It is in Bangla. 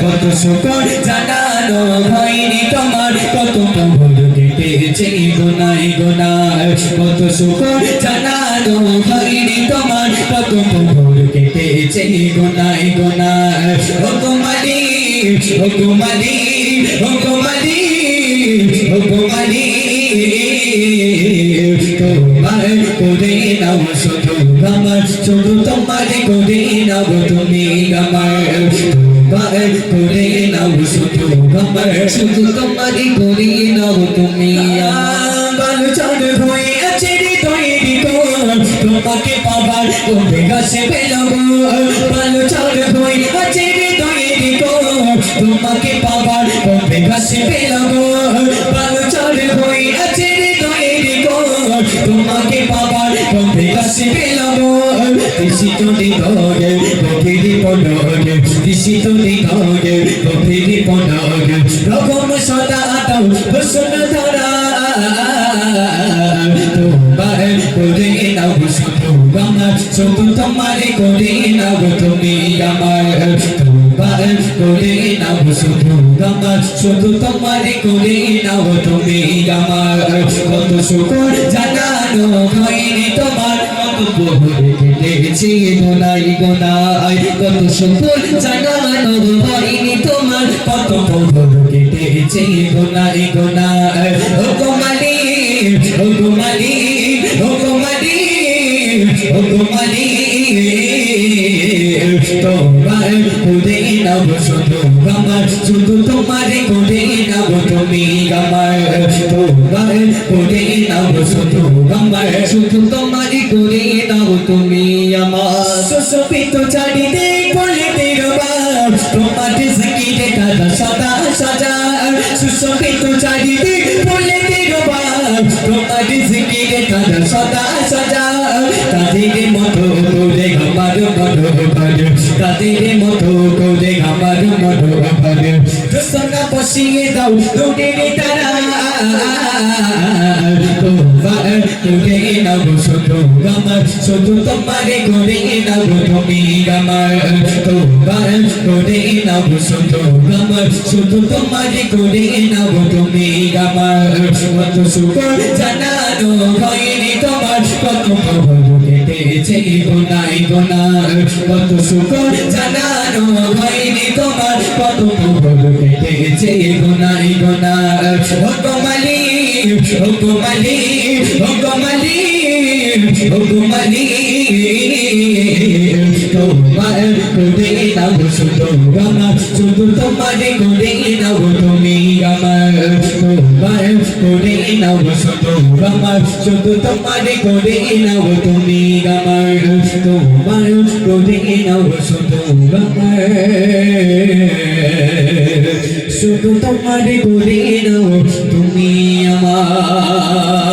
কত শুকর জানানো হয়নি তোমার, কত প্রভুর কেটেছে গোনায় গোনায়। কত শুকর জানানো হয়নি তোমার, কত প্রভুর কেটেছে গোনায় গোনায়। ও গো মালিক, ও গো মালিক, ও গো মালিক, ও গো মালিক, তোমার করে নাও শুধু আমার, শুধু তোমার করে নাও তুমি আমার। তোমার করে নাও শুধু আমার, শুধু তোমার করে নাও তুমি আমার। চল হয়ে আছে হৃদয়ের কোণ, তোমাকে পাবার কবে গাছে পেলাম। ভালো চল হয়ে আছে হৃদয়ের কোণ, তোমাকে পাবার কবে গাছে পেলাম। ভালো চল হয়ে আছে হৃদয়ের কোণ, তোমাকে পাবার কবে গাছে পেলাম। দিশিত হৃদয়ে গভীর পলকে, দিশিত হৃদয়ে গভীর পলকে, রকম সদা দাও হোসন ধরা। তোমার করে নাও শুধু আমার, শুধু তোমার করে নাও তুমি আমার। তোমার করে নাও শুধু আমার, শুধু তোমার করে নাও তুমি আমার। কত শুকর জানানো হয়নি তোমার, কত প্রভুর কেটেছে গোনায় গোনায়। কত শুকর জানানো হয়নি তোমার, কত প্রভুর কেটেছে গোনায় গোনায়। ও গো মালিক, ও গো মালিক, ও গো মালিক, ও গো মালিক, তোমার করে নাও শুধু আমার, শুধু তোমার করে নাও তুমি আমার। তোমার করে নাও শুধু আমার, শুধু তোমার করে নাও তুমি আমার। সুশোভিত চারিদিক বলে তেরবার, তোমার সঙ্গীতে কাদা সদা সাজা। সুশোভিত চারিদিক বলে তেরবার, তোমার সঙ্গীতে কাদা সদা সাজা। তাদের মতো করে আমার মনোভাব, তাদের মতো করে আমার মনোভাব, দোসনা বসিয়ে দাও লোকের তারা। তোমার করে নাও শুধু আমার, শুধু তোমার করে নাও তুমি আমার। তোমার করে নাও শুধু আমার, শুধু তোমার করে নাও তুমি আমার। কত শুকর জানানো হয়নি তোমার, কত প্রভুর কেটেছে গোনায় গোনায়। কত শুকর জানানো হয়নি তোমার, কত প্রভুর কেটেছে গোনায় গোনায়। ও গো মালিক, ও গো মালিক, ও গো মালিক, ও গো মালিক, তোমার করে নাও শুধু আমার, শুধু তোমার করে নাও তুমি আমার। তোমার করে নাও শুধু আমার, শুধু তোমার করে নাও তুমি আমার। তোমার করে নাও শুধু আমার, শুধু তোমার করে নাও তুমি আমার।